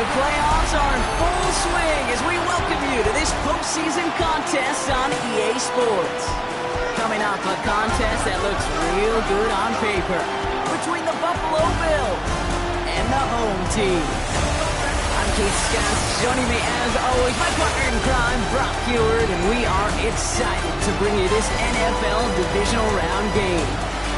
The playoffs are in full swing as we welcome you to this postseason contest on EA Sports. Coming up, a contest that looks real good on paper between the Buffalo Bills and the home team. I'm Keith Scott, joining me as always, my partner in crime, Brock Heward, and we are excited to bring you this NFL Divisional Round game.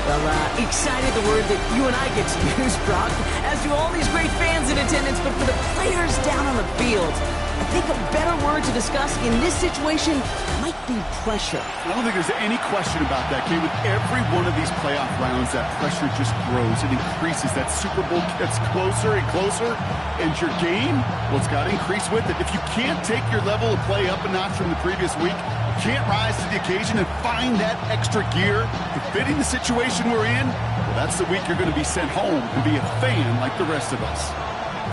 Well, excited, the word that you and I get to use, Brock, as do all these great fans in attendance, but for the players down on the field, I think a better word to discuss in this situation might be pressure. I don't think there's any question about that, Kate. With every one of these playoff rounds, that pressure just grows. It increases. That Super Bowl gets closer and closer, and your game, well, it's got to increase with it. If you can't take your level of play up a notch from the previous week, can't rise to the occasion and find that extra gear fitting the situation we're in, well, that's the week you're going to be sent home and be a fan like the rest of us.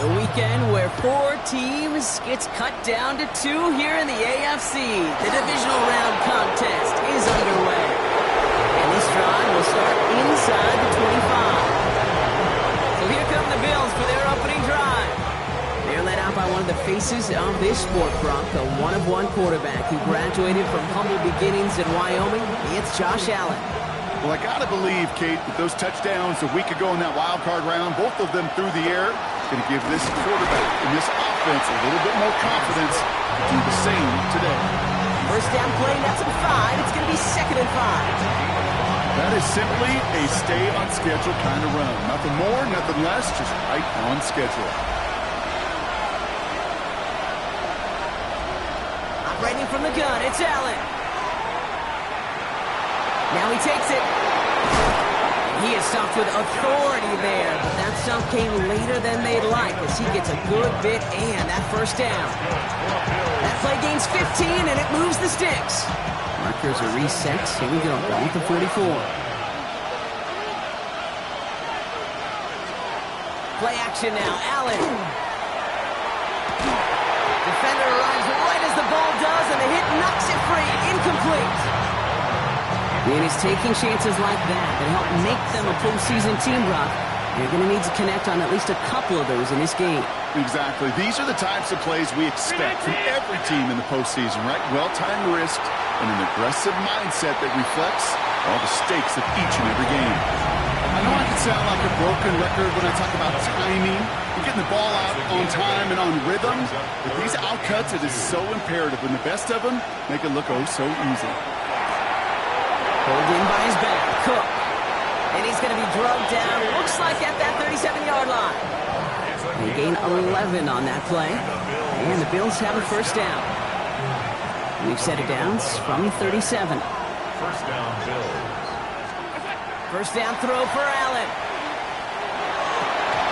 The weekend where 4 teams gets cut down to 2 here in the AFC. The divisional round contest is underway. And this drive will start inside the 25. So here come the Bills for their opening drive. They're led out by one of the faces of this sport, Brock, a one-of-one quarterback who graduated from humble beginnings in Wyoming. It's Josh Allen. Well, I got to believe, Kate, that those touchdowns a week ago in that wild card round, both of them through the air, going to give this quarterback and this offense a little bit more confidence to do the same today. First down play, that's at 5. It's going to be 2nd and 5. That is simply a stay on schedule kind of run. Nothing more, nothing less, just right on schedule. Operating from the gun, it's Allen. Now he takes it. He is stopped with authority there, but that stop came later than they'd like as he gets a good bit and that first down. That play gains 15 and it moves the sticks. Markers are reset. Here we go. Ball at the 44. Play action now. Allen. Defender arrives right as the ball does, and the hit knocks it free. Incomplete. And he's taking chances like that help make them a postseason team, Brock. They're going to need to connect on at least a couple of those in this game. Exactly. These are the types of plays we expect from every team in the postseason, right? Well-timed risk and an aggressive mindset that reflects all the stakes of each and every game. I know I can sound like a broken record when I talk about timing and getting the ball out on time and on rhythm, but these outcuts, it is so imperative, and the best of them make it look oh so easy. Pulled in by his back, Cook. And he's going to be drugged down, looks like at that 37-yard line. They gain 11 on that play. And the Bills have a first down. We've set it down from 37. First down, Bills. First down throw for Allen.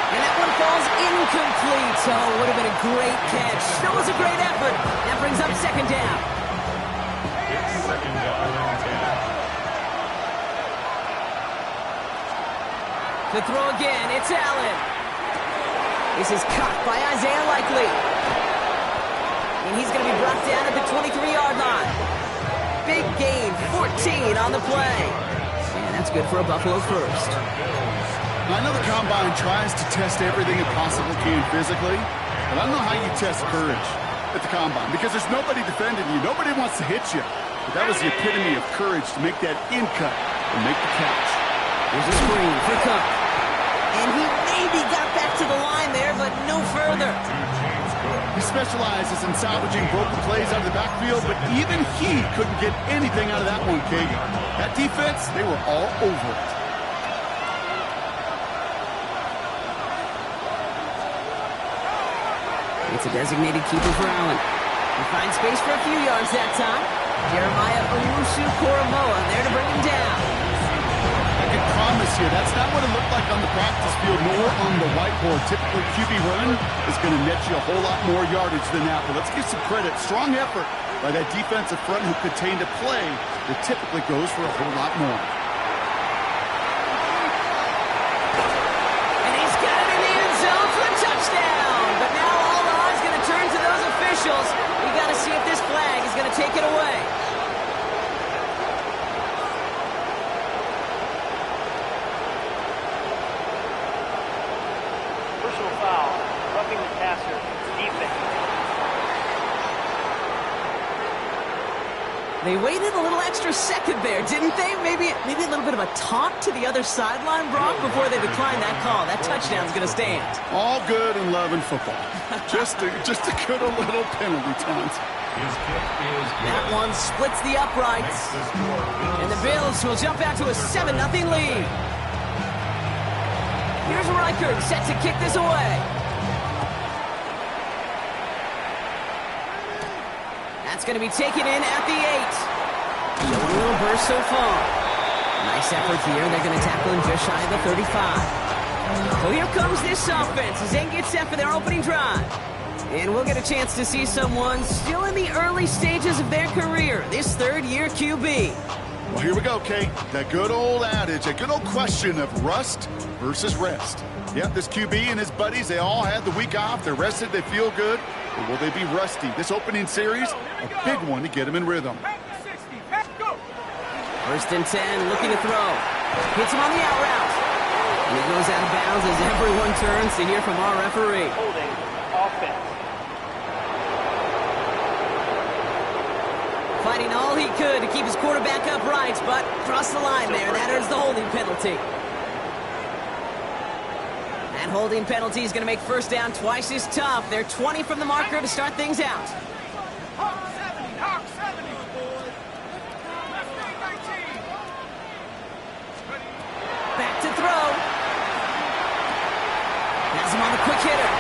And that one falls incomplete. So it would have been a great catch. That was a great effort. That brings up second down. It's second down and 10. To throw again, it's Allen. This is caught by Isaiah Likely. And he's going to be brought down at the 23-yard line. Big gain, 14 on the play. And that's good for a Buffalo first. I know the Combine tries to test everything it possibly can physically, but I don't know how you test courage at the Combine because there's nobody defending you. Nobody wants to hit you. But that was the epitome of courage to make that in cut and make the catch. There's a screen for Cook. And he maybe got back to the line there, but no further. He specializes in salvaging broken plays out of the backfield, but even he couldn't get anything out of that one, Kate. That defense, they were all over it. It's a designated keeper for Allen. He finds space for a few yards that time. Jeremiah Owusu-Koramoah there to bring him down. I can promise you, that's not what it looked like on the practice field, nor on the whiteboard. Typically, QB run is going to net you a whole lot more yardage than that. But let's give some credit. Strong effort by that defensive front who contained a play that typically goes for a whole lot more. And he's got it in the end zone for a touchdown. But now all the eyes going to turn to those officials. We got to see if this flag is going to take it away. Personal foul, roughing the passer. They waited a little extra second there, didn't they? Maybe a little bit of a taunt to the other sideline, Brock, before they declined that call. That touchdown's going to stand. All good in love and football. just a good little penalty taunt. That one splits the uprights. And the Bills will jump out to a 7-0 lead. Here's Reichert set to kick this away. That's going to be taken in at the 8. Showing a little burst so far. Nice effort here. They're going to tackle him just shy of the 35. So here comes this offense as they get set for their opening drive. And we'll get a chance to see someone still in the early stages of their career, this third-year QB. Well, here we go, Kate. That good old adage, a good old question of rust versus rest. Yep, this QB and his buddies, they all had the week off. They're rested, they feel good. Or will they be rusty? This opening series, a big one to get them in rhythm. 1st and 10, looking to throw. Hits him on the out route. And he goes out of bounds as everyone turns to hear from our referee. Holding offense. Fighting all he could to keep his quarterback upright, but crossed the line there. That earns the holding penalty. That holding penalty is going to make first down twice as tough. They're 20 from the marker to start things out. Back to throw. Has him on the quick hitter.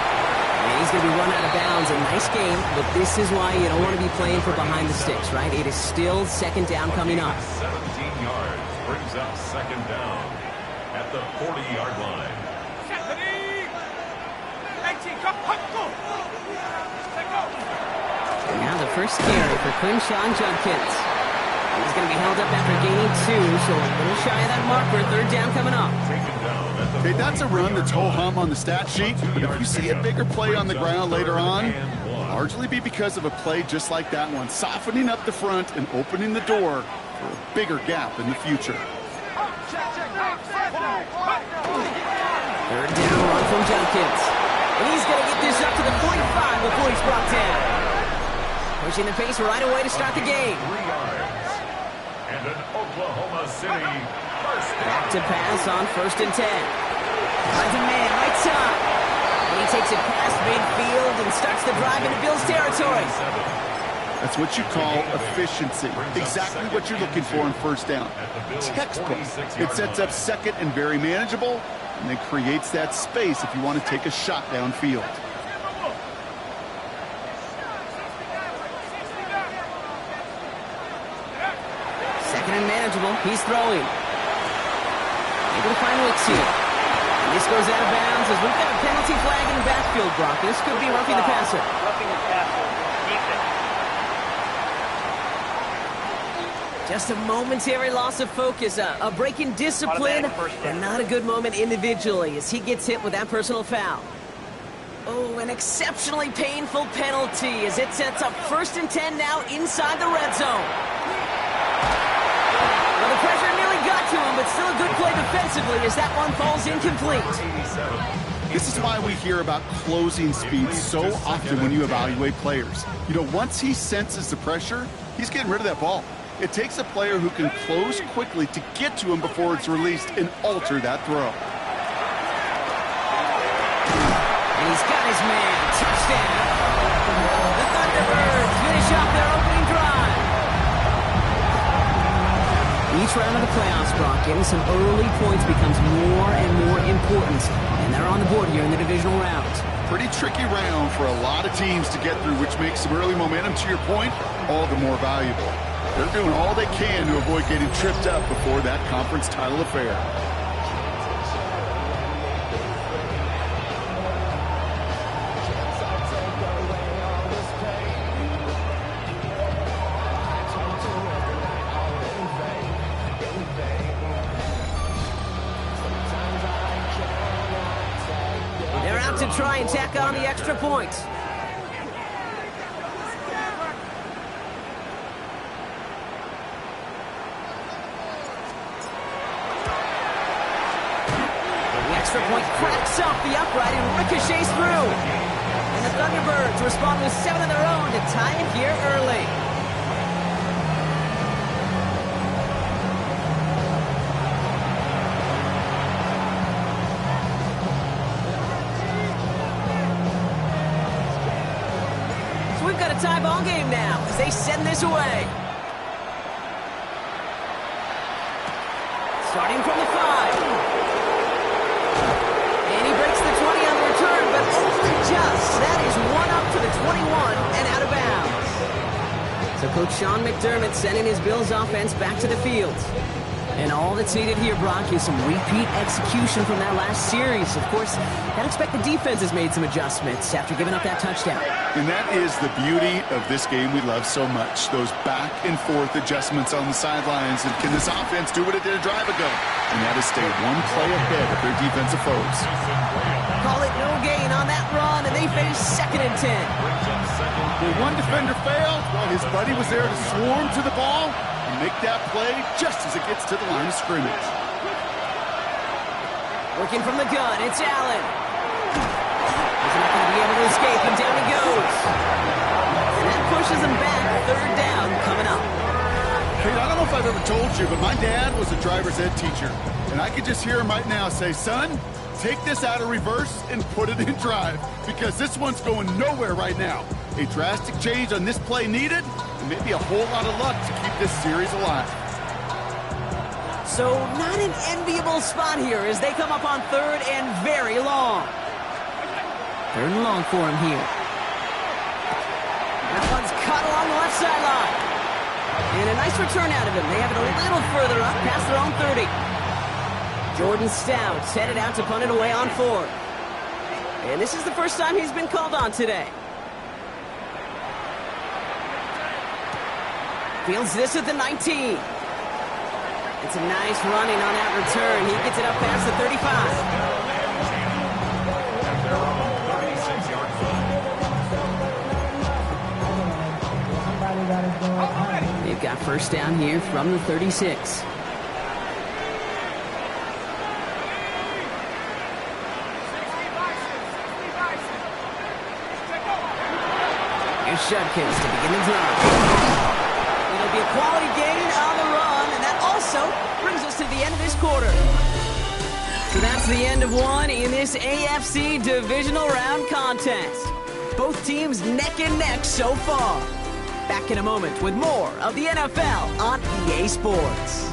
And he's going to be run out of bounds. A nice game, but this is why you don't want to be playing for behind the sticks, right? It is still second down coming up. 17 yards brings up second down at the 40-yard line. And now the first carry for Quinshawn Judkins. He's going to be held up after gaining 2, so a little shy of that marker. Third down coming up. Okay, that's a run that's ho-hum on the stat sheet, but if you see a bigger play on the ground later on, largely be because of a play just like that one, softening up the front and opening the door for a bigger gap in the future. Third down run from Judkins. And he's going to get this up to the 45 before he's brought down. Pushing the pace right away to start the game. 3 yards. And an Oklahoma City first down. Back to pass on 1st and 10. Finds a man right side. And he takes it past midfield and starts the drive into Bills territory. That's what you call efficiency. Exactly what you're looking for in first down. Textbook. It sets up second and very manageable, and then creates that space if you want to take a shot downfield. Second and manageable. He's throwing. Able to find Wicks here. And this goes out of bounds as we've got a penalty flag in the backfield, Brock. This could be roughing the passer. Roughing the passer. Defense. Just a momentary loss of focus, a break in discipline, and not a good moment individually as he gets hit with that personal foul. Oh, an exceptionally painful penalty as it sets up 1st and 10 now inside the red zone. Well, the pressure nearly got to him, but still a good play defensively as that one falls incomplete. This is why we hear about closing speed so often when you evaluate players. You know, once he senses the pressure, he's getting rid of that ball. It takes a player who can close quickly to get to him before it's released and alter that throw. And he's got his man. Touchdown. The ThunderBirds finish off their opening drive. Each round of the playoffs, Brock, getting some early points becomes more and more important. And they're on the board here in the divisional round. Pretty tricky round for a lot of teams to get through, which makes some early momentum, to your point, all the more valuable. They're doing all they can to avoid getting tripped up before that conference title affair. They're out to try and tack on the extra point. Extra point cracks off the upright and ricochets through. And the ThunderBirds respond with 7 of their own to tie it here early. ball game now as they send this away. Starting from the 5. And he breaks the 20 on the return, but only just. That is one up to the 21 and out of bounds. So Coach Sean McDermott sending his Bills offense back to the field. And all that's needed here, Brock, is some repeat execution from that last series. Of course, I'd expect the defense has made some adjustments after giving up that touchdown. And that is the beauty of this game we love so much. Those back and forth adjustments on the sidelines. And can this offense do what it did a drive ago? And that is stay one play ahead of their defensive foes. Call it no gain on that run, and they face 2nd and 10. Well, one defender failed while his buddy was there to swarm to the ball and make that play just as it gets to the line of scrimmage. Working from the gun, it's Allen. He's not going to be able to escape, and down he goes. And that pushes him back. 3rd down coming up. Kate, I don't know if I've ever told you, but my dad was a driver's ed teacher. And I could just hear him right now say, son, take this out of reverse and put it in drive, because this one's going nowhere right now. A drastic change on this play needed, and maybe a whole lot of luck to keep this series alive. So not an enviable spot here as they come up on 3rd and very long. 3rd and long for him here. That one's caught along the left sideline. And a nice return out of him. They have it a little further up past their own 30. Jordan Stout's headed out to punt it away on 4th. And this is the first time he's been called on today. Fields this at the 19. It's a nice running on that return. He gets it up past the 35. They've got first down here from the 36. Here's Judkins to begin the drive. It'll be a quality gain on the run, and that also brings us to the end of this quarter. So that's the end of one in this AFC divisional round contest. Both teams neck and neck so far. Back in a moment with more of the NFL on EA Sports.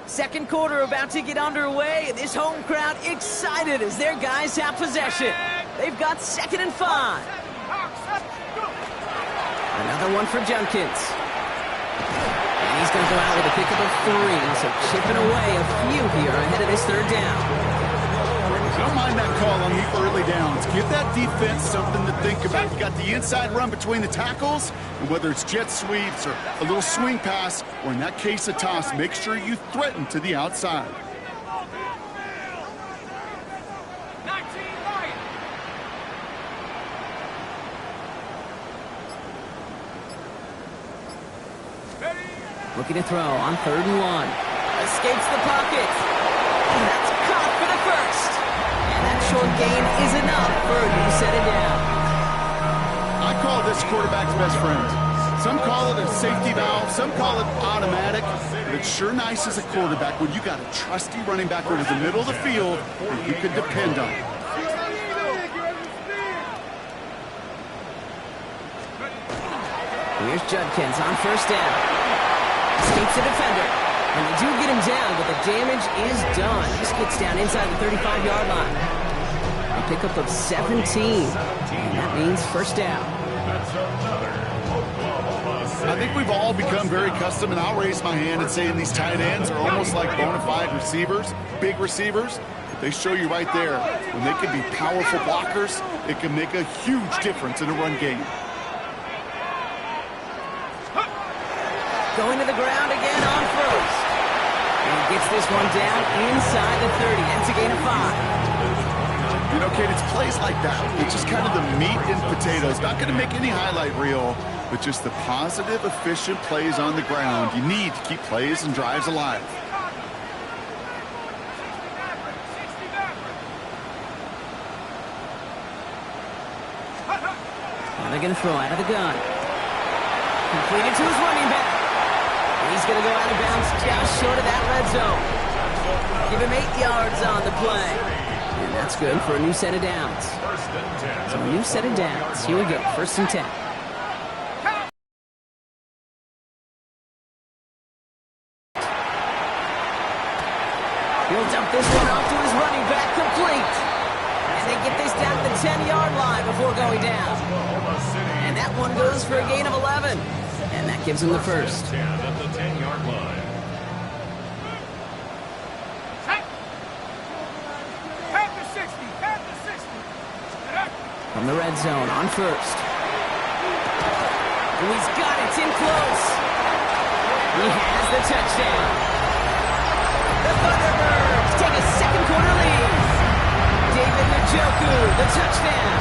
Second quarter about to get underway, and this home crowd excited as their guys have possession. They've got 2nd and 5. Another one for Judkins. And he's going to go out with a pickup of 3, so chipping away a few here ahead of this 3rd down. I don't mind that call on the early downs. Give that defense something to think about. You got the inside run between the tackles, and whether it's jet sweeps or a little swing pass, or in that case a toss, make sure you threaten to the outside. Looking to throw on 3rd and 1. Escapes the pocket. And that's caught for the first. And that short gain is enough for a new set it down. I call this quarterback's best friend. Some call it a safety valve, some call it automatic, but it's sure nice as a quarterback when you got a trusty running back over the middle of the field that you can depend on. Here's Judkins on 1st down. Escapes the defender. And they do get him down, but the damage is done. This gets down inside the 35-yard line. A pickup of 17. And that means 1st down. I think we've all become very accustomed, and I'll raise my hand and say these tight ends are almost like bona fide receivers, big receivers. They show you right there, when they can be powerful blockers, it can make a huge difference in a run game. Going to the ground again on 1st. And he gets this one down inside the 30. That's a gain of 5. You know, Kate, it's plays like that. It's just kind of the meat and potatoes. Not going to make any highlight reel, but just the positive, efficient plays on the ground. You need to keep plays and drives alive. Now they're going to throw out of the gun. Completed to his running back. And he's going to go out of bounds just short of that red zone. Give him 8 yards on the play. And that's good for a new set of downs. So a new set of downs. Here we go, 1st and 10. He'll dump this one off to his running back, complete. And they get this down to the 10-yard line before going down. And that one goes for a gain of 11. And that gives him the first. 10 at the 10-yard line. From the red zone on 1st. And he's got it. It's in close. He has the touchdown. The ThunderBirds take a second-quarter lead. David Njoku, the touchdown.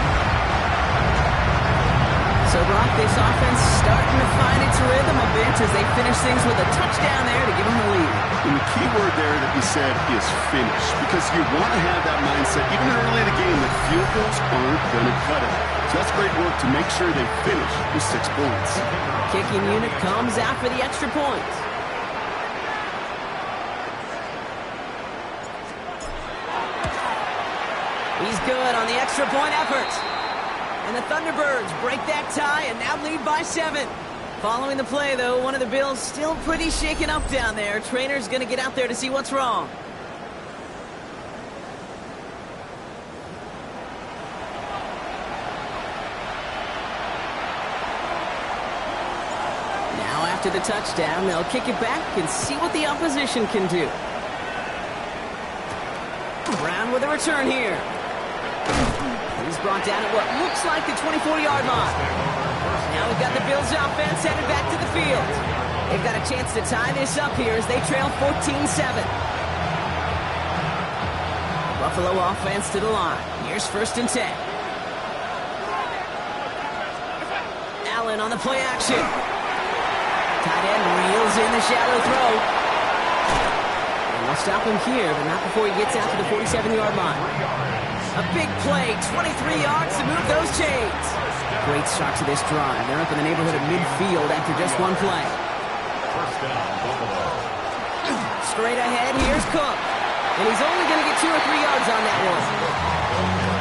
So, Brock, this offense starting to find its rhythm a bit as they finish things with a touchdown there to give them the lead. And the key word there that you said is finish, because you want to have that mindset, even early in the game, that field goals aren't going to cut it. So that's great work to make sure they finish with 6 points. Kicking unit comes out for the extra point. He's good on the extra point effort. And the ThunderBirds break that tie and now lead by 7. Following the play, though, one of the Bills still pretty shaken up down there. Trainer's going to get out there to see what's wrong. Now after the touchdown, they'll kick it back and see what the opposition can do. Brown with a return here. He's brought down at what looks like the 24-yard line. Now we've got the Bills offense headed back to the field. They've got a chance to tie this up here as they trail 14-7. Buffalo offense to the line. Here's 1st and 10. Allen on the play action. Tight end reels in the shallow throw. And they'll stop him here, but not before he gets out to the 47-yard line. A big play, 23 yards to move those chains. Great start to this drive. They're up in the neighborhood of midfield after just one play. Straight ahead, here's Cook. And he's only going to get 2 or 3 yards on that one.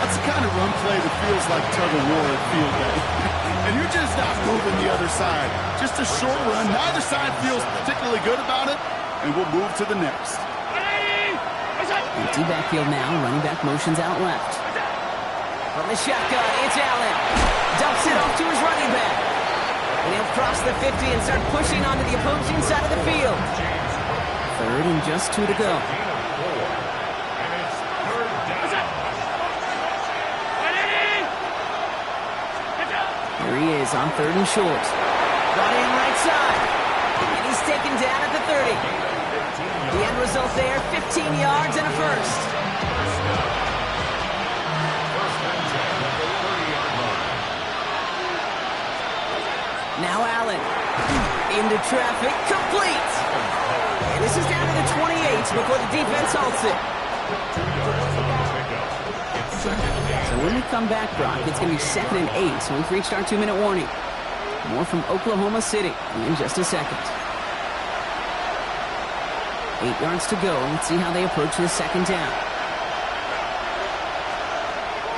That's the kind of run play that feels like tug-of-war at field day. And you're just not moving the other side. Just a short run. Neither side feels particularly good about it. And we'll move to the next. Empty backfield now. Running back motions out left. From the shotgun, it's Allen. Dumps it off to his running back. And he'll cross the 50 and start pushing onto the opposing side of the field. 3rd and just 2 to go. Here he is on 3rd and short. Brought in right side. And he's taken down at the 30. The end result there, 15 yards and a first. Now Allen. Into traffic, complete. And this is down to the 28 before the defense halts it. So when we come back, Brock, it's going to be 2nd and 8. So we've reached our 2-minute warning. More from Oklahoma City in just a second. 8 yards to go. Let's see how they approach this 2nd down.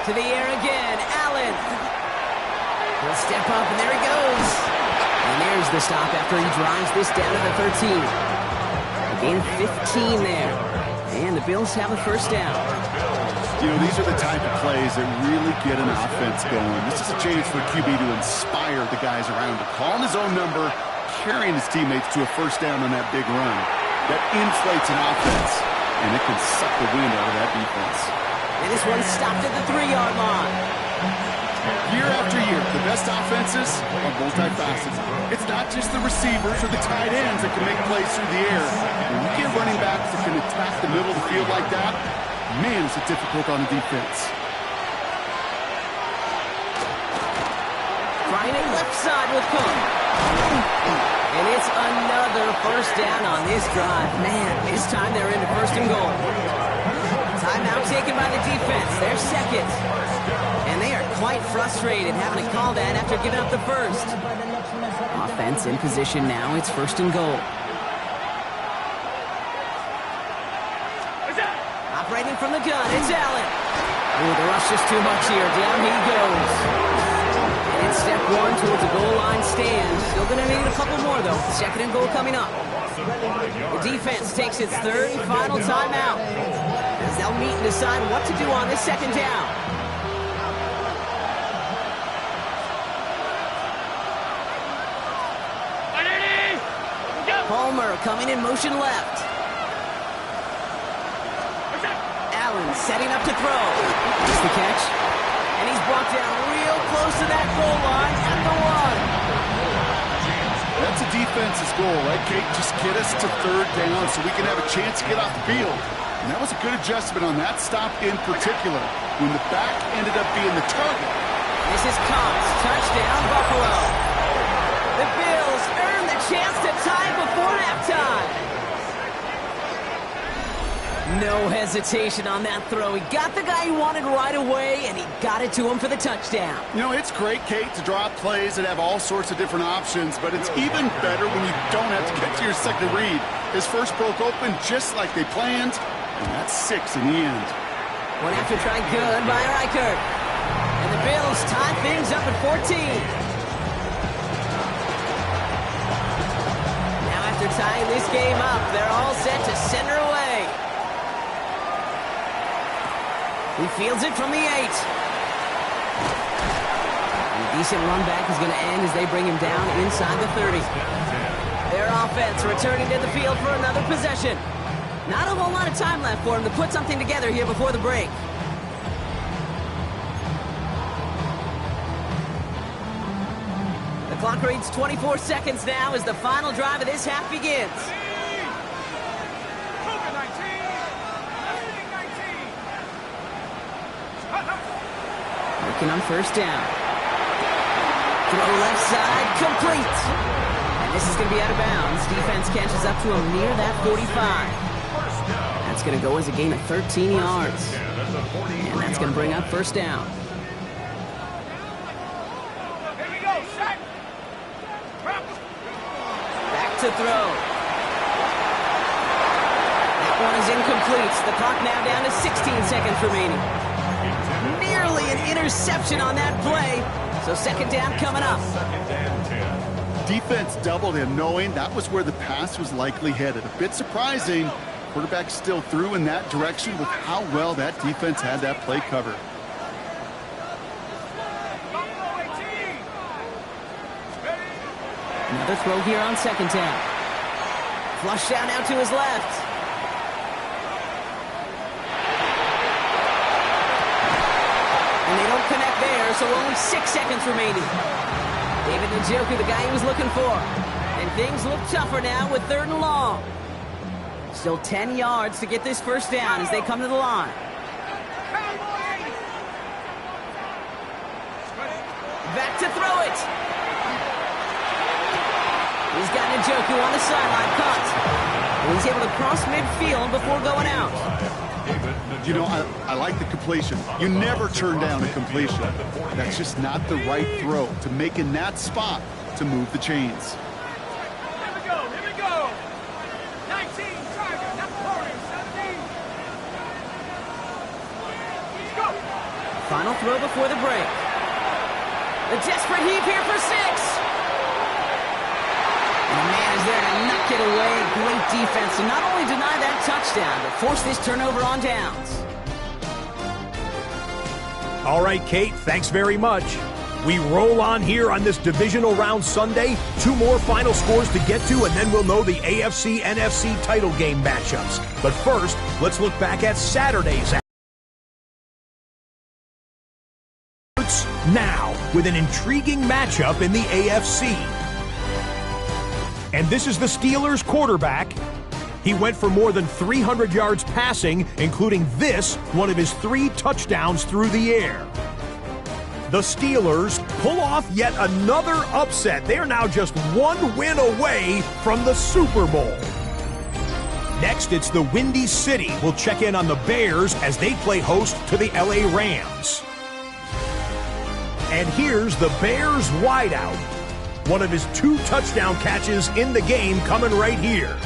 To the air again. Allen. He'll step up, and there he goes. And there's the stop after he drives this down to the 13. A gain of 15 there. And the Bills have a 1st down. You know, these are the type of plays that really get an offense going. This is a chance for QB to inspire the guys around him. Calling his own number, carrying his teammates to a 1st down on that big run. That inflates an offense, and it can suck the wind out of that defense. And this one stopped at the 3-yard line. Year after year, the best offenses are multifaceted. It's not just the receivers or the tight ends that can make plays through the air. When you get running backs that can attack the middle of the field like that, man, is it difficult on the defense. Trying it left side with Cook. And it's another 1st down on this drive. Man, this time they're into 1st and goal. Timeout taken by the defense. Their second. And they are quite frustrated having to call that after giving up the first. Offense in position now. It's first and goal. Operating from the gun, it's Allen. Ooh, the rush is too much here. Down he goes. And it's step one towards a goal line stand. Still going to need a couple more, though. Second and goal coming up. The defense takes its third and final timeout, as they'll meet and decide what to do on this second down. Palmer coming in motion left. Allen setting up to throw. Makes the catch. And he's brought down real close to that goal line at the one. That's a defense's goal, right, Kate? Just get us to third down so we can have a chance to get off the field. And that was a good adjustment on that stop in particular, when the back ended up being the target. This is Cox. Touchdown, Buffalo. The Bills earn the chance to tie before halftime. No hesitation on that throw. He got the guy he wanted right away, and he got it to him for the touchdown. You know, it's great, Kate, to draw plays and have all sorts of different options, but it's even better when you don't have to get to your second read. His first broke open just like they planned, and that's 6 in the end. One after try good by Reichert. And the Bills tie things up at 14. Now after tying this game up, they're all set to center away. He fields it from the 8. And a decent run back is going to end as they bring him down inside the 30. Their offense returning to the field for another possession. Not a whole lot of time left for him to put something together here before the break. The clock reads 24 seconds now as the final drive of this half begins. Working on first down. Throw left side, complete. And this is going to be out of bounds. Defense catches up to him near that 45. That's going to go as a gain of 13 yards. And that's going to bring up first down. Back to throw. That one is incomplete. The clock now down to 16 seconds remaining. Nearly an interception on that play. So second down coming up. Defense doubled him, knowing that was where the pass was likely headed. A bit surprising. Quarterback still threw in that direction with how well that defense had that play covered. Another throw here on second down. Flush down out to his left. And they don't connect there, so only 6 seconds remaining. David Njoku, the guy he was looking for. And things look tougher now with third and long. Still 10 yards to get this first down as they come to the line. Back to throw it. He's got Njoku on the sideline, caught. And he's able to cross midfield before going out. You know, I like the completion. You never turn down a completion. That's just not the right throw to make in that spot to move the chains. Here we go, here we go. 19, target, not 40, 17. Let's go. Final throw before the break. The desperate heave here for 6. And the man is there to knock it away. Great defense to not only deny that touchdown, but force this turnover on downs. All right, Kate, thanks very much. We roll on here on this divisional round Sunday. 2 more final scores to get to, and then we'll know the AFC-NFC title game matchups. But first, let's look back at Saturday's now with an intriguing matchup in the AFC. And this is the Steelers' quarterback. He went for more than 300 yards passing, including this, one of his 3 touchdowns through the air. The Steelers pull off yet another upset. They are now just 1 win away from the Super Bowl. Next, it's the Windy City. We'll check in on the Bears as they play host to the LA Rams. And here's the Bears wideout. One of his 2 touchdown catches in the game coming right here.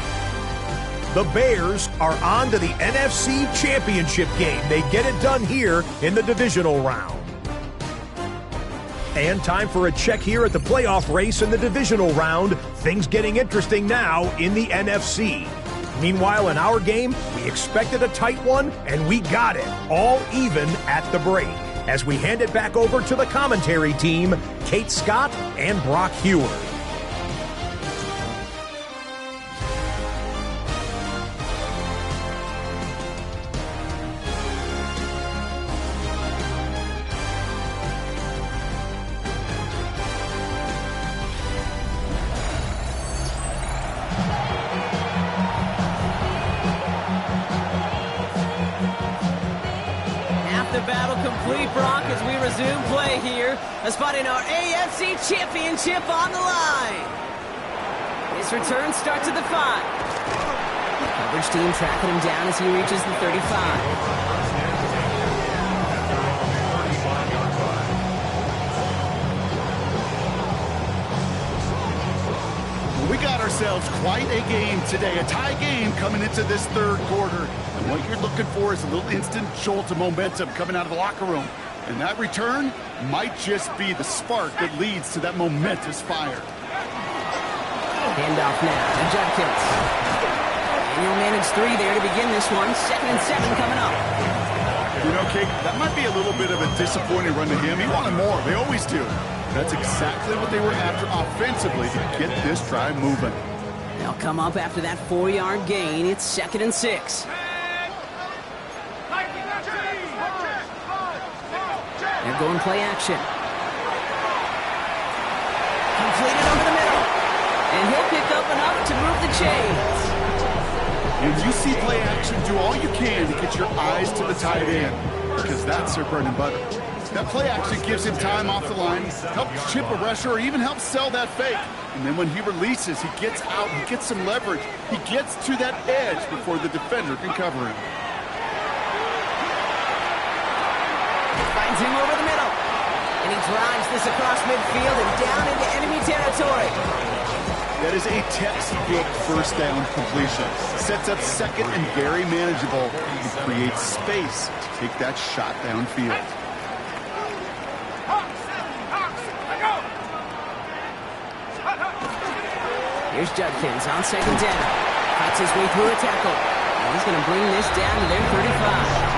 The Bears are on to the NFC Championship game. They get it done here in the divisional round. And time for a check here at the playoff race in the divisional round. Things getting interesting now in the NFC. Meanwhile, in our game, we expected a tight one, and we got it, all even at the break. As we hand it back over to the commentary team, Kate Scott and Brock Hewer. Spotting our AFC Championship on the line. His return starts at the 5. Coverage team tracking him down as he reaches the 35. We got ourselves quite a game today, a tie game coming into this third quarter. And what you're looking for is a little instant jolt of momentum coming out of the locker room. And that return might just be the spark that leads to that momentous fire. Handoff now to Judkins. And he'll manage 3 there to begin this one. 2nd and 7 coming up. You know, Kate, that might be a little bit of a disappointing run to him. He wanted more. They always do. That's exactly what they were after offensively to get this drive moving. They'll come up after that 4-yard gain. It's 2nd and 6. They're going play action. Completed over the middle. And he'll pick up enough to move the chains. When you see play action, do all you can to get your eyes to the tight end, because that's their bread and butter. That play action gives him time off the line, helps chip a rusher, or even helps sell that fake. And then when he releases, he gets out, he gets some leverage. He gets to that edge before the defender can cover him. Finds him over the middle. And he drives this across midfield and down into enemy territory. That is a textbook first down completion. Sets up second and very manageable. He creates space to take that shot downfield. Here's Judkins on 2nd down. Cuts his way through a tackle. And he's going to bring this down to their 35.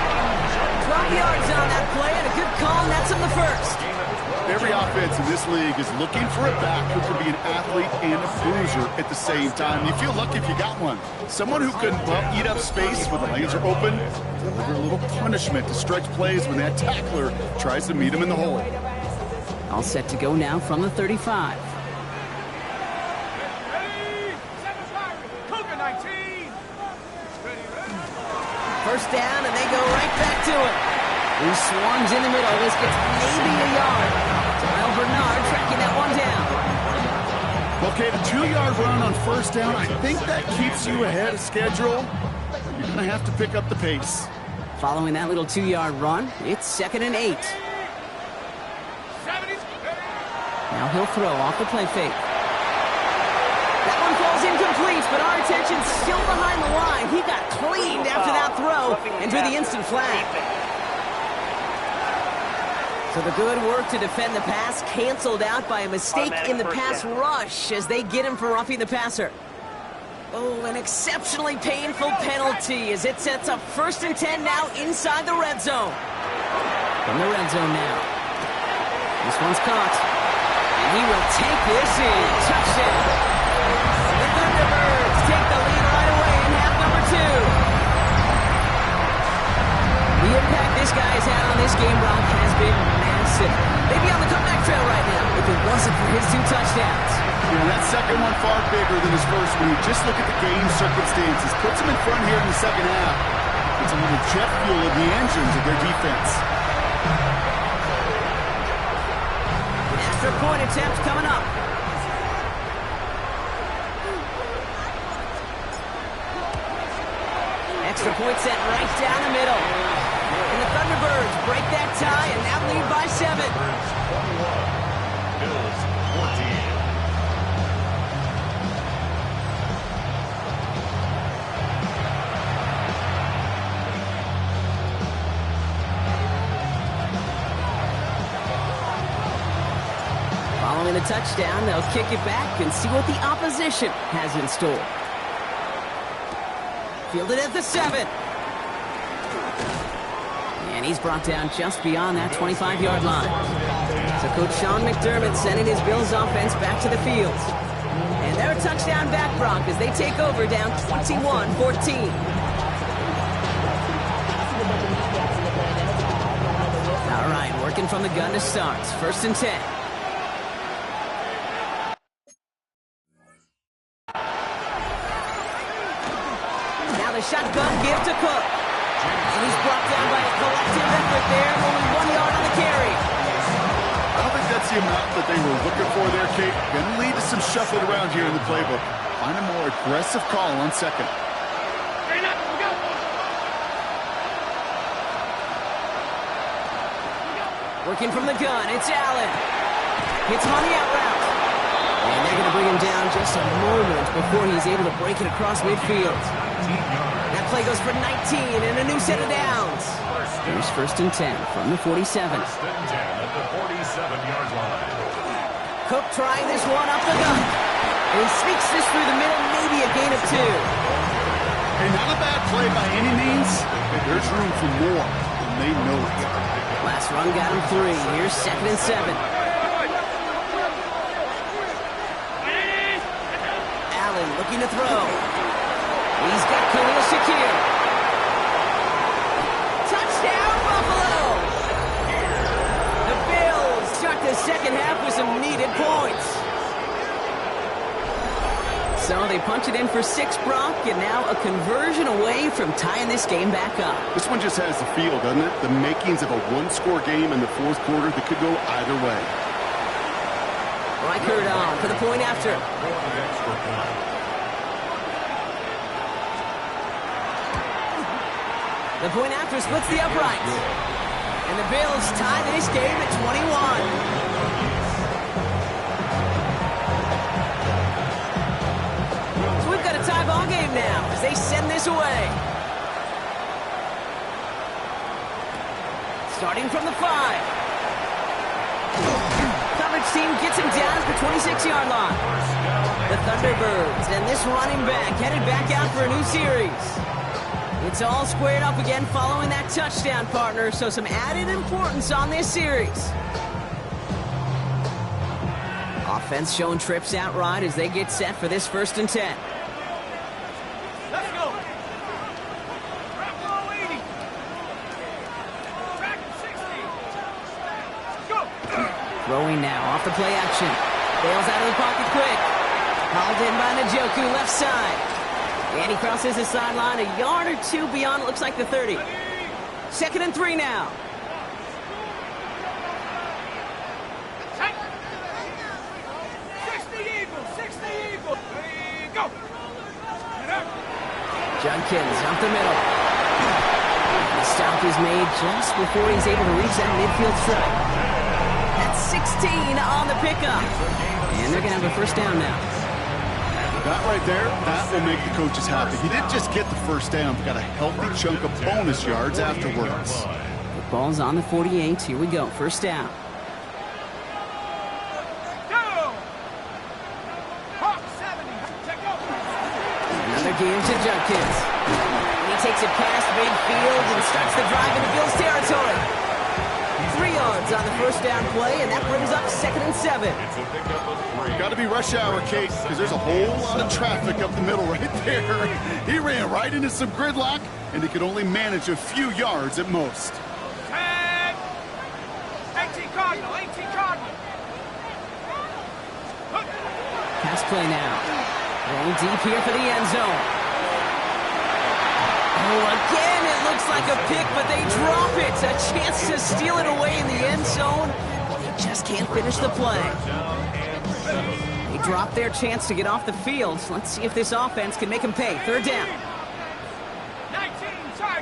12 yards on that play, and a good call, and that's on the first. Every offense in this league is looking for a back who can be an athlete and a bruiser at the same time. You feel lucky if you got one. Someone who can eat up space when the lanes are open, deliver a little punishment to stretch plays when that tackler tries to meet him in the hole. All set to go now from the 35. First down, and they go right back to it. He swarms in the middle. This gets maybe a yard. Terrell Bernard tracking that one down. Okay, the 2-yard run on first down, I think that keeps you ahead of schedule. You're going to have to pick up the pace. Following that little 2-yard run, it's 2nd and 8. Now he'll throw off the play fake. That one falls incomplete, but our attention's still behind the line. He got cleaned after that throw and drew the instant flag. So the good work to defend the pass canceled out by a mistake in the pass rush as they get him for roughing the passer. Oh, an exceptionally painful penalty as it sets up 1st and 10 now inside the red zone. From the red zone now. This one's caught. And he will take this in. Touchdown. The ThunderBirds take the lead right away in half number 2. The impact this guy has had on this game, Brock, has been massive. They'd be on the comeback trail right now if it wasn't for his 2 touchdowns. Yeah, that second one far bigger than his first one. You just look at the game circumstances. Puts him in front here in the second half. It's a little jet fuel in the engines of their defense. Extra point attempt coming up. extra point set right down the middle. And the Thunderbirds break that tie and now lead by 7. 21. Bills 14. Following the touchdown, they'll kick it back and see what the opposition has in store. Fielded at the 7. And he's brought down just beyond that 25-yard line. So Coach Sean McDermott sending his Bills offense back to the field. And they're a touchdown back, Brock, as they take over down 21-14. All right, working from the gun to start. 1st and 10. The shotgun give to Cook. And he's brought down by a collective effort there. Only 1 yard on the carry. I don't think that's the amount that they were looking for there, Kate. Going to lead to some shuffling around here in the playbook. Find a more aggressive call on 2nd. Working from the gun, it's Allen. Hits him on the out route. And they're going to bring him down just a moment before he's able to break it across midfield. That play goes for 19 and a new set of downs. Here's 1st and 10 from the 47. 1st and 10 at the 47-yard line. Cook trying this one up the gut. And he sneaks this through the middle, maybe a gain of 2. Hey, not a bad play by any means, but there's room for more, and they know it. Last run got him 3. Here's 2nd and 7. Allen looking to throw. He's got Khalil Shakir. Touchdown, Buffalo! The Bills start the second half with some needed points. So they punch it in for 6, Brock, and now a conversion away from tying this game back up. This one just has the feel, doesn't it? The makings of a one-score game in the 4th quarter that could go either way. Reichert on for the point after. The point after splits the uprights. And the Bills tie this game at 21. So we've got a tie ball game now as they send this away. Starting from the 5. Coverage team gets him down at the 26-yard line. The Thunderbirds and this running back headed back out for a new series. It's all squared up again following that touchdown, partner, so some added importance on this series. Offense showing trips out right as they get set for this 1st and 10. Let's go. Track low 80. Track 60. Go. Throwing now off the play action. Bails out of the pocket quick. Hauled in by Njoku, left side. And he crosses the sideline a yard or 2 beyond, it looks like the 30. 2nd and 3 now. Check. 60 Eagles. 60 Eagles. Go. Judkins up the middle. The stop is made just before he's able to reach that midfield strike. That's 16 on the pickup. And they're going to have a 1st down now. That right there, that will make the coaches happy. He didn't just get the 1st down, but got a healthy chunk of bonus yards afterwards. The ball's on the 48. Here we go. 1st down. Another game to Judkins. And he takes it past midfield and starts the drive into Bills territory. 3 yards on the 1st down play, and that brings up 2nd and 7. Got to be rush hour, Kate, because there's a whole lot of traffic up the middle right there. He ran right into some gridlock, and he could only manage a few yards at most. 10. 18 Cardinal. 18 Cardinal. Pass play now. Going deep here for the end zone. Oh, again, it looks like a pick, but they drop it. A chance to steal it away in the end zone. They just can't finish the play. They drop their chance to get off the field. So let's see if this offense can make them pay. 3rd down. 19.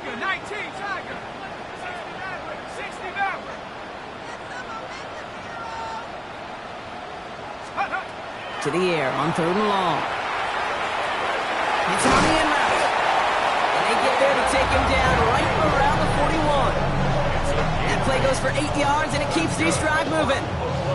Tiger, 19, Tiger. 60 backward. To the air on 3rd and long. It's on the in route. And they get there to take him down right around the 41. That play goes for 8 yards, and it keeps this drive moving.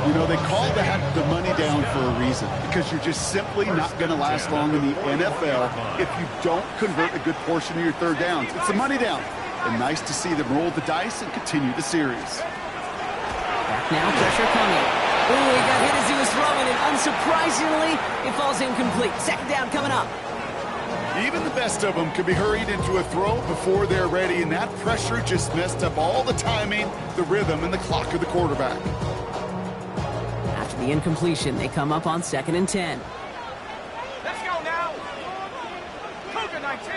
You know, they call that the money down for a reason, because you're just simply not going to last long in the NFL if you don't convert a good portion of your 3rd downs. It's the money down. And nice to see them roll the dice and continue the series. Back now, pressure coming. Ooh, he got hit as he was throwing, and unsurprisingly, it falls incomplete. 2nd down coming up. Even the best of them can be hurried into a throw before they're ready, and that pressure just messed up all the timing, the rhythm, and the clock of the quarterback. After the incompletion, they come up on 2nd and 10. Let's go now. Cougar 19.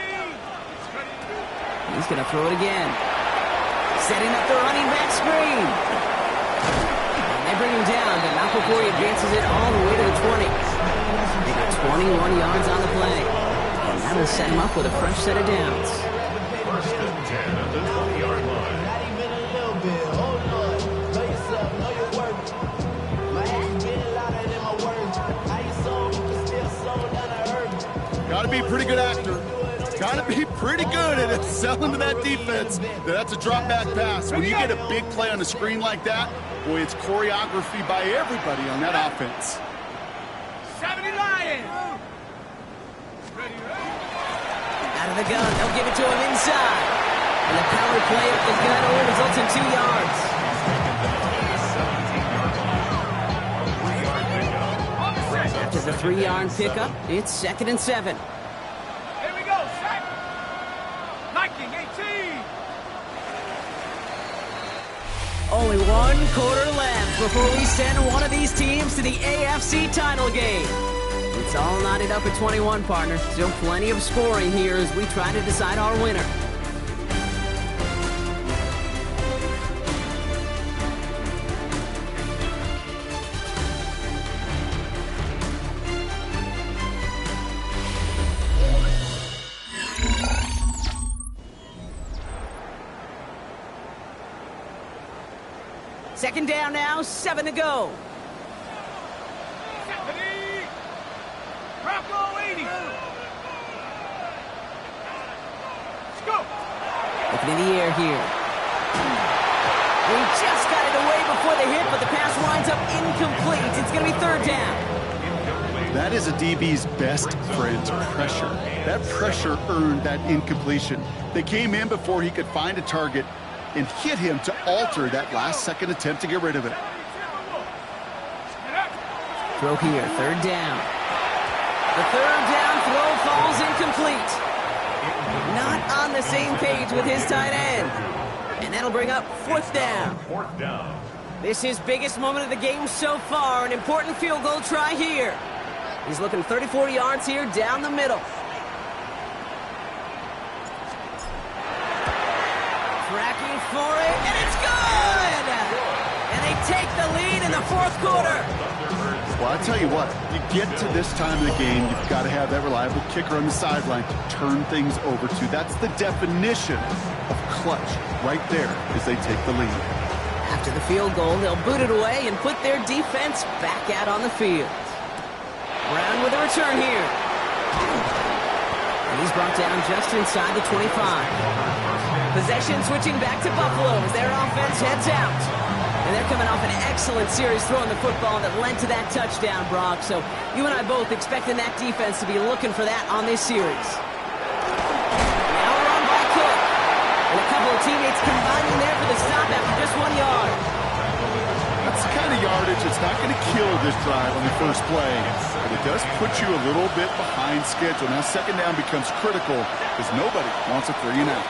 He's going to throw it again. Setting up the running back screen. And they bring him down, but not before he advances it all the way to the 20. They got 21 yards on the play. And that'll set him up with a fresh set of downs. 1st and 10 at the 20-yard line. Got to be a pretty good actor. Got to be pretty good at selling to that defense. That's a drop back pass. When you get a big play on the screen like that, boy, it's choreography by everybody on that offense. 70 Lions. Out of the gun, they'll give it to him inside. And the power play up the gun only results in 2 yards. After the 3-yard pickup, it's 2nd and 7. Here we go, set. Liking 18. Only 1 quarter left before we send one of these teams to the AFC title game. It's all knotted up at 21, partner. Still plenty of scoring here as we try to decide our winner. Second down now, 7 to go. 70. Bronco 80. Let's go. Looking in the air here. We just got it away before the hit, but the pass winds up incomplete. It's going to be 3rd down. That is a DB's best friend, pressure. That pressure earned that incompletion. They came in before he could find a target and hit him to alter that last-second attempt to get rid of it. Throw here, 3rd down. The 3rd down throw falls incomplete. Not on the same page with his tight end. And that'll bring up 4th down. 4th down. This is biggest moment of the game so far. An important field goal try here. He's looking 34 yards here down the middle. Tracking for it, and it's good! And they take the lead in the 4th quarter. Well, I tell you what, you get to this time of the game, you've got to have that reliable kicker on the sideline to turn things over to. That's the definition of clutch right there as they take the lead. After the field goal, they'll boot it away and put their defense back out on the field. Brown with a return here. And he's brought down just inside the 25. Possession switching back to Buffalo as their offense heads out. And they're coming off an excellent series throwing the football that led to that touchdown, Brock. So you and I both expecting that defense to be looking for that on this series. Now run by Cook. And a couple of teammates combining there for the stop after just 1 yard. That's the kind of yardage that's not going to kill this drive on the first play. But it does put you a little bit behind schedule. Now 2nd down becomes critical because nobody wants a 3 and out.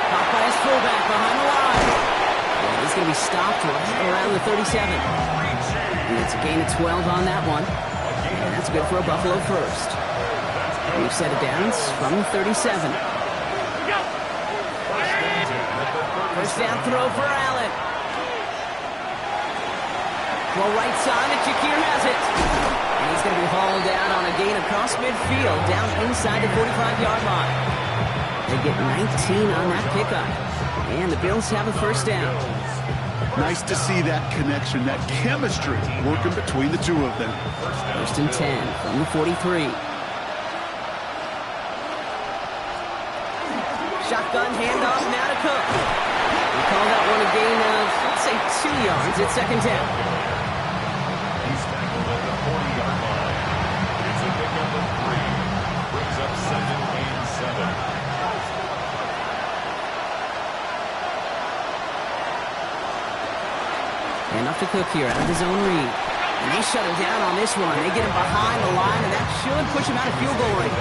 Caught by his fullback behind the line. And he's going to be stopped right around the 37. And it's a gain of 12 on that one. And that's good for a Buffalo first. We've set it downs from the 37. First down throw for Allen. Well, right side, and Shakir has it. And he's going to be hauled down on a gain across midfield, down inside the 45-yard line. They get 19 on that pickup. And the Bills have a first down. Nice to see that connection, that chemistry working between the two of them. First and 10 from the 43. Shotgun handoff now to Cook. We call that one a gain of, let's say, 2 yards at second down. He's tackled at the 40-yard line. It's a pickup of 3. Brings up second and 7. Enough to Cook here out of his own read. And they shut him down on this one. They get him behind the line, and that should push him out of field goal range.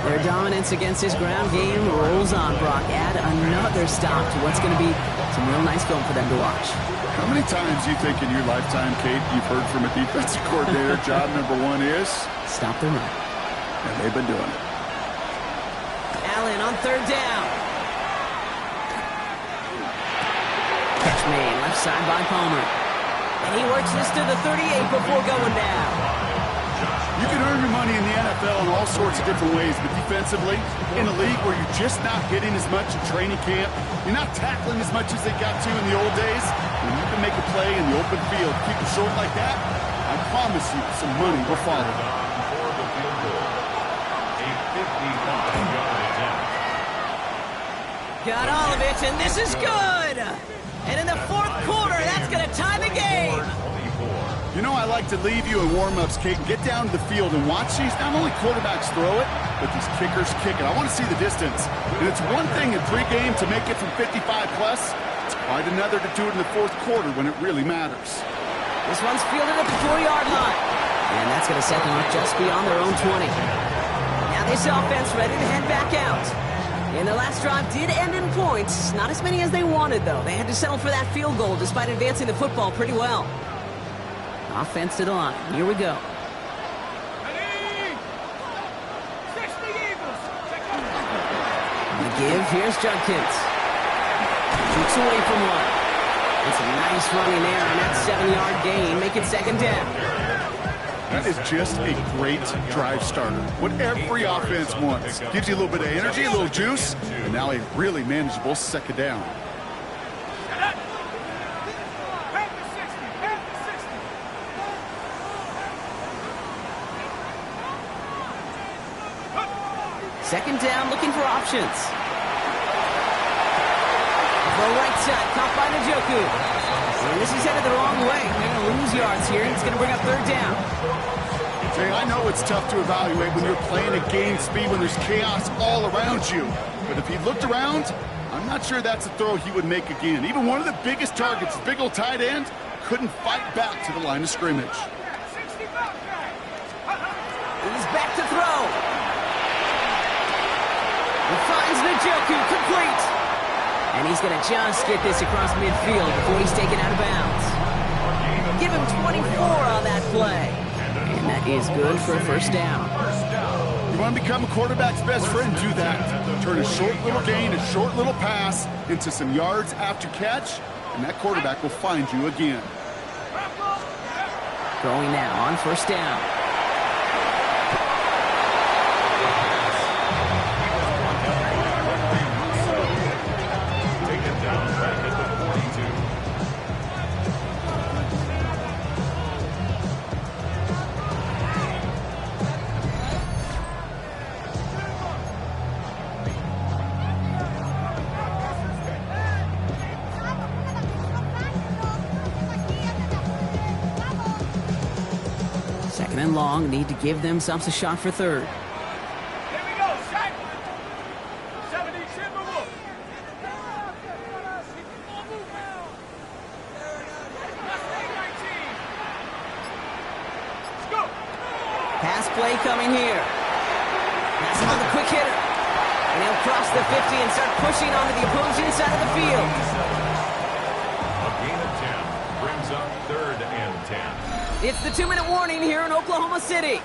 Their dominance against this ground game rolls on, Brock. Add another stop to what's going to be some real nice film for them to watch. How many times do you think in your lifetime, Kate, you've heard from a defensive coordinator, job number 1 is? Stop the run. And they've been doing it. Allen on third down. Catch made, left side by Palmer. And he works this to the 38 before going down. You can earn your money in the NFL in all sorts of different ways, but defensively, in a league where you're just not hitting as much in training camp, you're not tackling as much as they got to in the old days, when you can make a play in the open field, keep it short like that, I promise you some money will follow. For the field goal, a 55-yard attempt. Got all of it, and this is good! And in the fourth quarter, that's going to tie the game! You know, I like to leave you in warm-ups, Kate, and get down to the field and watch these. Not only quarterbacks throw it, but these kickers kick it. I want to see the distance. And it's one thing in pregame to make it from 55-plus. It's quite another to do it in the fourth quarter when it really matters. This one's fielded at the 4-yard line. And that's going to set them up just beyond their own 20. Now this offense ready to head back out. And the last drive did end in points. Not as many as they wanted, though. They had to settle for that field goal despite advancing the football pretty well. Offense to the line. Here we go. The give. Here's Judkins. Shoots away from one. It's a nice run in there on that 7-yard gain. Make it second down. That is just a great drive starter. What every offense wants. Gives you a little bit of energy, a little juice, and now a really manageable second down. Second down, looking for options. The right side, caught by Njoku. And this is headed the wrong way. They're going to lose yards here. It's going to bring up third down. Jay, I know it's tough to evaluate when you're playing at game speed, when there's chaos all around you. But if he looked around, I'm not sure that's a throw he would make again. Even one of the biggest targets, big old tight end, couldn't fight back to the line of scrimmage. He's back to throw. He finds Njoku, complete. And he's going to just get this across midfield before he's taken out of bounds. Give him 24 on that play. And that is good for a first down. You want to become a quarterback's best friend? Do that. Turn a short little gain, a short little pass into some yards after catch, and that quarterback will find you again. Going now on first down. Second and long, need to give themselves a shot for third. Here we go, set. 70 Timberwolf. Let's go. Pass play coming here. That's another quick hitter. And he'll cross the 50 and start pushing onto the opposing side of the field. A gain of 10 brings up third and 10. It's the 2-minute warning here in Oklahoma City.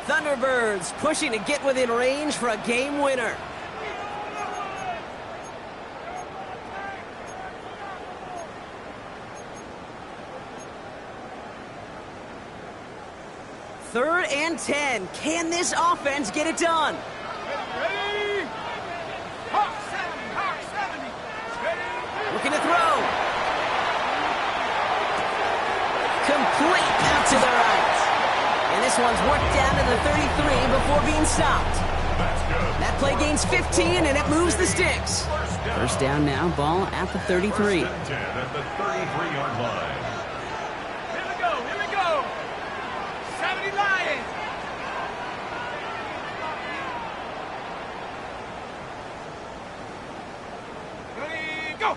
Thunderbirds pushing to get within range for a game winner. Third and 10. Can this offense get it done? Ready? Sweep out to the right. And this one's worked down to the 33 before being stopped. That play gains 15, and it moves the sticks. First down now, ball at the 33. At the 33-yard line. Here we go, here we go. 70 Lions. Ready, go.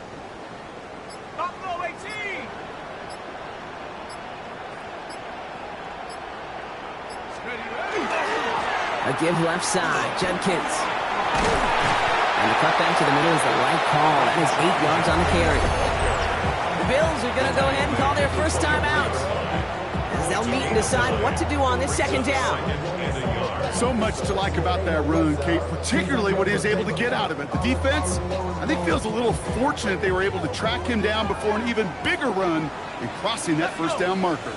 Buffalo 18. Ready, ready. A give left side, Judkins. And the cut back to the middle is the right call. That is 8 yards on the carry. The Bills are going to go ahead and call their first time out, as they'll meet and decide what to do on this second down. So much to like about that run, Kate, particularly what he was able to get out of it. The defense, I think, feels a little fortunate they were able to track him down before an even bigger run and crossing that first down marker.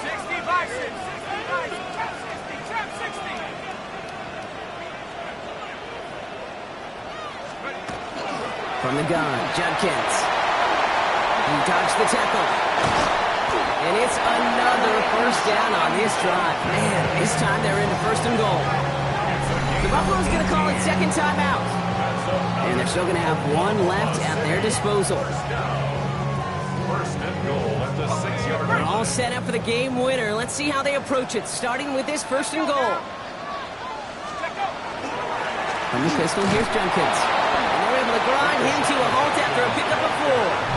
60 Bison, 60 Bison, trap 60, trap 60. From the gun, Judkins. He dodged the tackle. And it's another first down on this drive. Man, this time they're into first and goal. The Buffalo's going to call it second time out. And they're still going to have one left at their disposal. First and goal at the 6-yard They're line. all set up for the game winner. Let's see how they approach it, starting with this first and goal. From the pistol, here's Judkins. And they're able to grind him to a halt after a pickup of 4.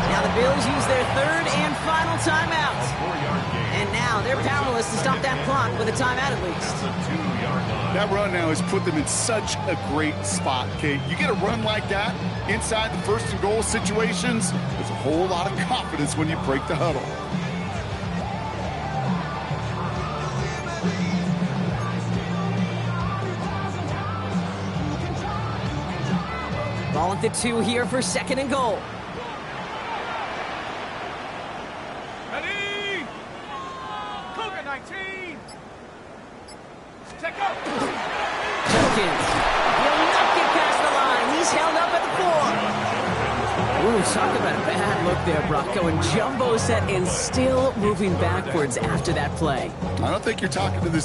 Now the Bills use their third and final timeout. 4-yard gain. And now they're powerless to stop that clock with a timeout at least. The 2-yard line. That run now has put them in such a great spot, Kate. You get a run like that inside the first and goal situations, there's a whole lot of confidence when you break the huddle. Ball at the 2 here for second and goal. Ready. Cougar 19. Check out. Judkins will not get past the line. He's held up at the 4. Ooh, talk about a bad look there, Brock. Going jumbo set and still moving backwards after that play. I don't think you're talking to this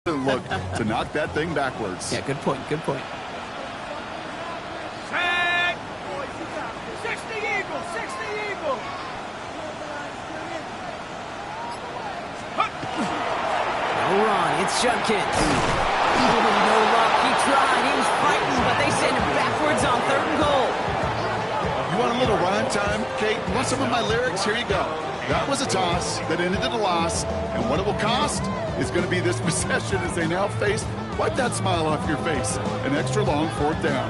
look to knock that thing backwards. Yeah, good point, good point. Check. 60 Eagles, 60 Eagles. No run, it's Judkins. Oh, no luck, he tried, he was fighting, but they send him backwards on third and goal. You want a little rhyme time, Kate? You want some of my lyrics? Here you go. That was a toss that ended in a loss, and what it will cost is going to be this possession as they now face, wipe that smile off your face, an extra long fourth down.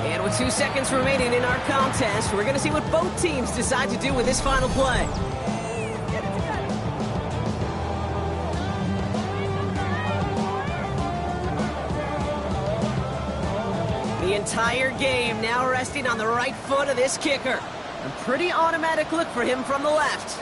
And with 2 seconds remaining in our contest, we're going to see what both teams decide to do with this final play. The entire game now resting on the right foot of this kicker. A pretty automatic look for him from the left.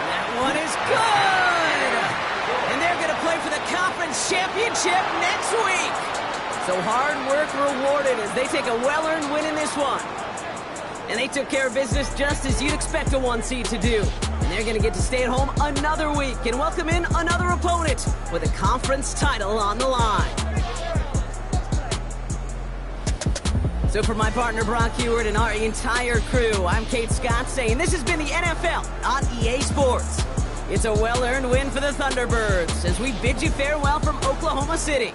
That one is good! And they're going to play for the conference championship next week. So hard work rewarded as they take a well-earned win in this one. And they took care of business just as you'd expect a 1 seed to do. And they're going to get to stay at home another week and welcome in another opponent with a conference title on the line. So for my partner Brock Heward and our entire crew, I'm Kate Scott saying this has been the NFL on EA Sports. It's a well-earned win for the Thunderbirds as we bid you farewell from Oklahoma City.